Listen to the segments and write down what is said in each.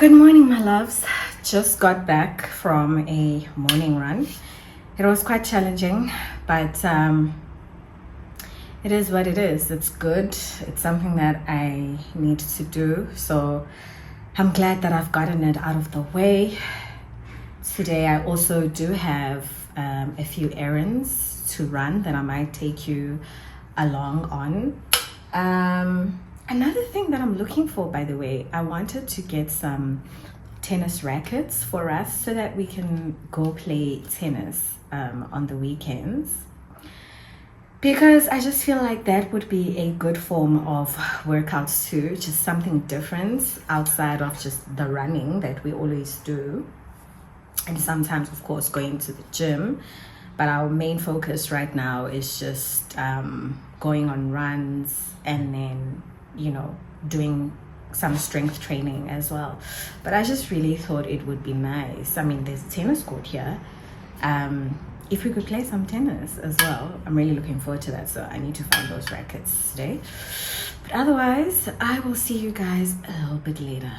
Good morning, my loves. Just got back from a morning run. It was quite challenging, but it is what it is. It's good. It's something that I need to do. So I'm glad that I've gotten it out of the way. Today, I also do have a few errands to run that I might take you along on. Another thing that I'm looking for, by the way, I wanted to get some tennis rackets for us so that we can go play tennis on the weekends, because I just feel like that would be a good form of workouts too, just something different outside of just the running that we always do, and sometimes of course going to the gym. But our main focus right now is just going on runs and then doing some strength training as well. But I just really thought it would be nice. I mean, there's a tennis court here. If we could play some tennis as well, I'm really looking forward to that. So I need to find those rackets today. But otherwise, I will see you guys a little bit later.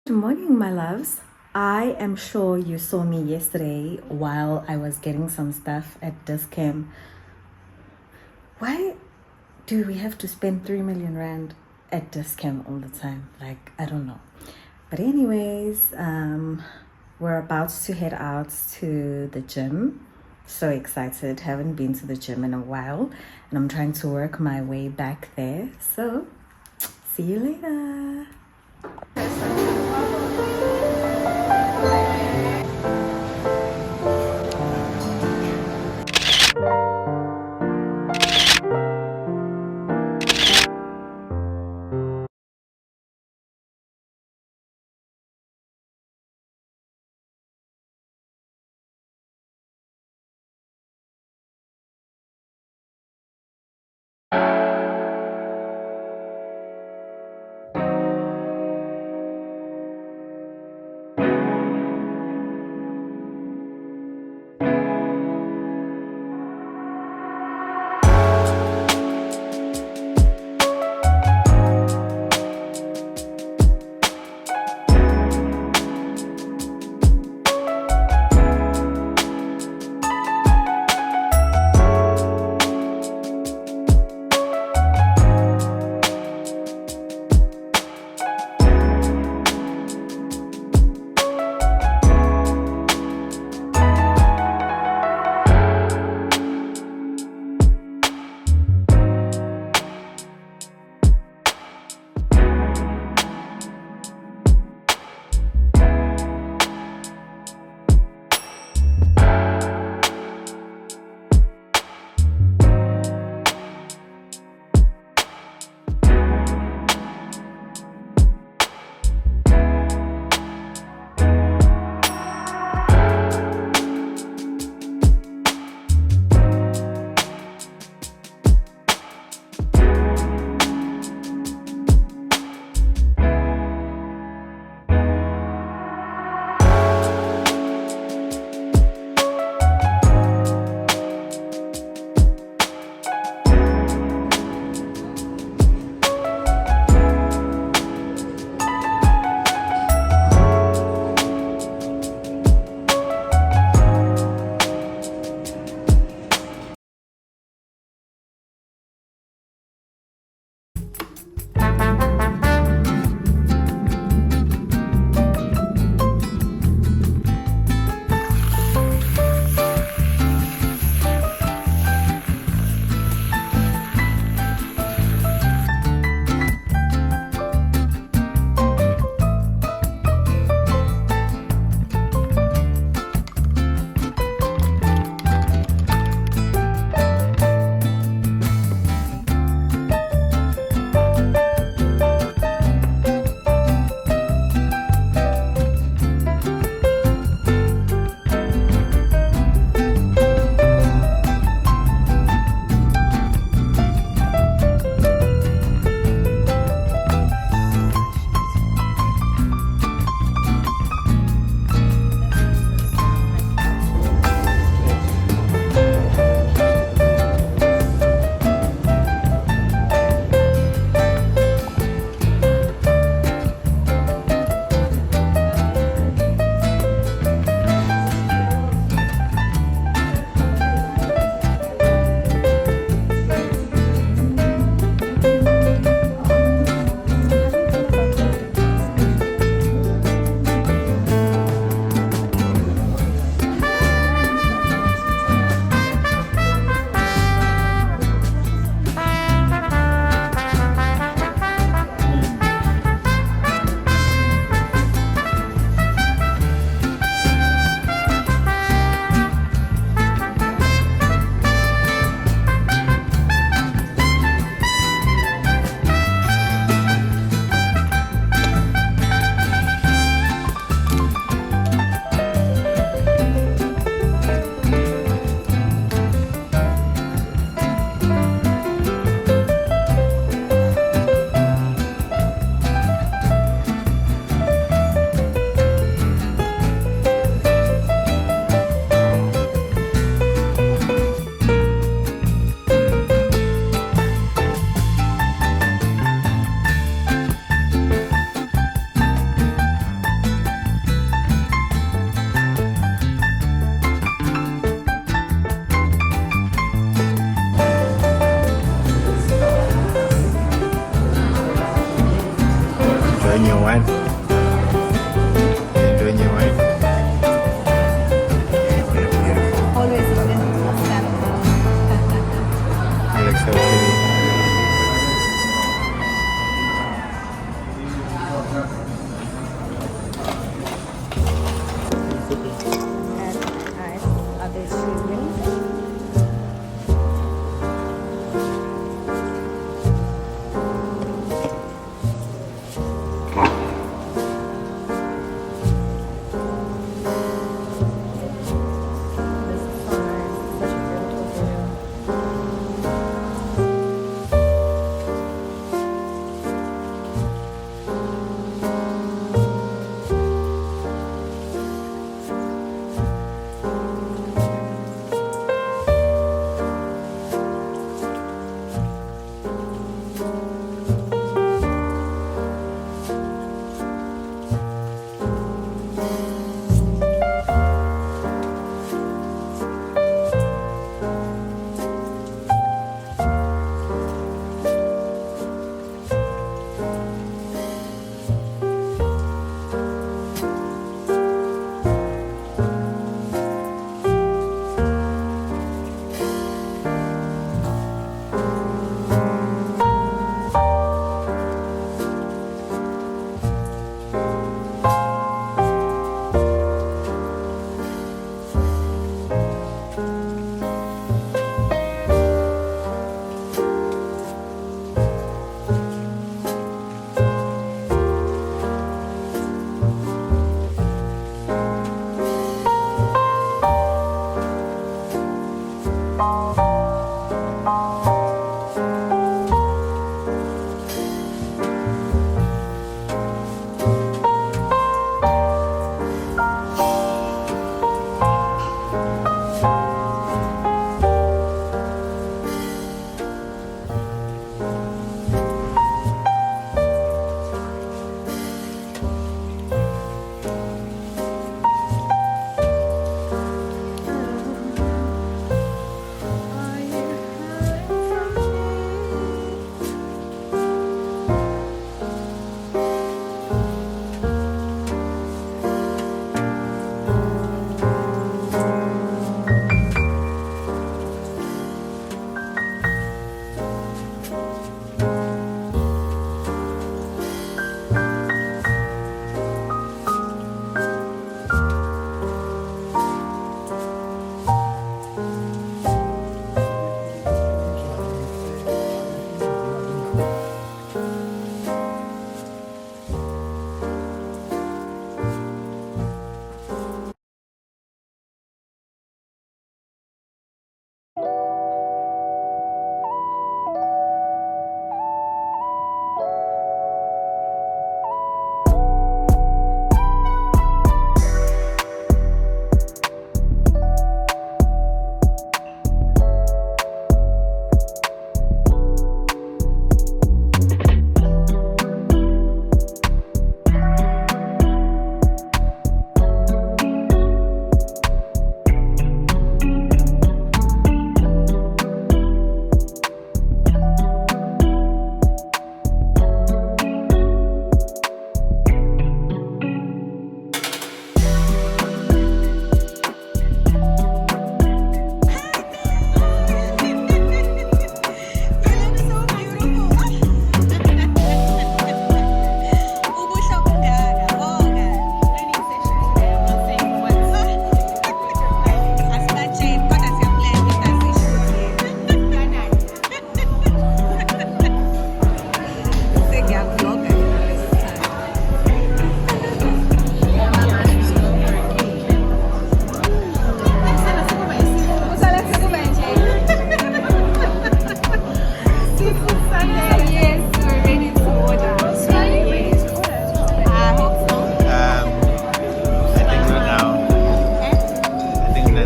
Good morning, my loves. I am sure you saw me yesterday while I was getting some stuff at Discam. Why do we have to spend 3 million rand at Discam all the time? Like, I don't know. But anyways, we're about to head out to the gym. So excited. Haven't been to the gym in a while, and I'm trying to work my way back there. So, see you later.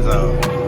zone.